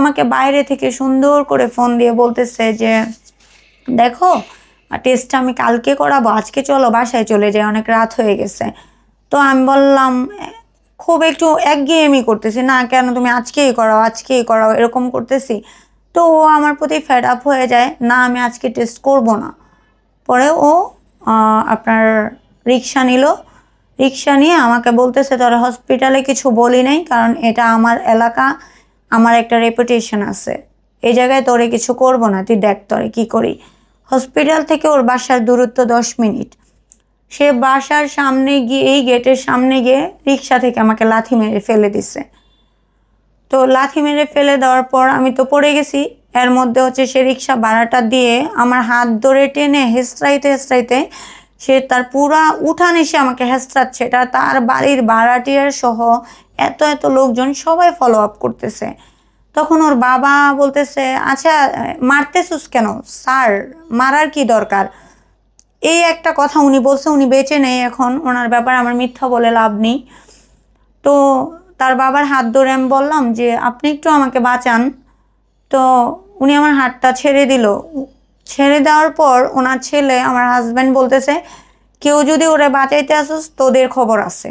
আমাকে বাইরে থেকে সুন্দর করে ফোন দিয়ে বলতেছে যে দেখো টেস্টটা আমি কালকে করাবো, আজকে চলো বাসায় চলে যাই, অনেক রাত হয়ে গেছে। তো আমি বললাম খুব একটু একঘেয়েমি করতেছি, না কেন তুমি আজকেই করাও আজকেই করাও এরকম করতেছি। তো ও আমার প্রতি ফেড আপ হয়ে যায়, না আমি আজকে টেস্ট করব না। পরে ও আপনার রিক্সা নিল, রিক্সা নিয়ে আমাকে বলতেছে তোর হসপিটালে কিছু বলি নাই, কারণ এটা আমার এলাকা, আমার একটা রেপুটেশন আছে, এই জায়গায় তোরে কিছু করব না, তুই দেখ তোরে কি করি। হসপিটাল থেকে ওর বাসার দূরত্ব 10 মিনিট। সে বাসার সামনে গিয়ে, এই গেটের সামনে গিয়ে রিক্সা থেকে আমাকে লাথি মেরে ফেলে দিছে। তো লাথি মেরে ফেলে দেওয়ার পর আমি তো পড়ে গেছি। এর মধ্যে হচ্ছে সে রিক্সা ভাড়াটা দিয়ে আমার হাত ধরে টেনে হেঁচড়াইতে হেঁচড়াইতে সে তার পুরা উঠান এসে আমাকে হেঁচড়াচ্ছে। এটা তার বাড়ির ভাড়াটিয়ার সহ এত এত লোকজন সবাই ফলো আপ করতেছে। তখন ওর বাবা বলতেছে আচ্ছা মারতেছুস কেন স্যার, মারার কি দরকার। এই একটা কথা উনি বলছে, উনি বেঁচে নেই এখন, ওনার ব্যাপারে আমার মিথ্যা বলে লাভ নেই। তো তার বাবার হাত ধরে আমি বললাম যে আপনি একটু আমাকে বাঁচান। তো উনি আমার হাতটা ছেড়ে দিল। ছেড়ে দেওয়ার পর ওনার ছেলে আমার হাজব্যান্ড বলতেছে কেউ যদি ওরে বাঁচাইতে আসুস তোদের খবর আছে।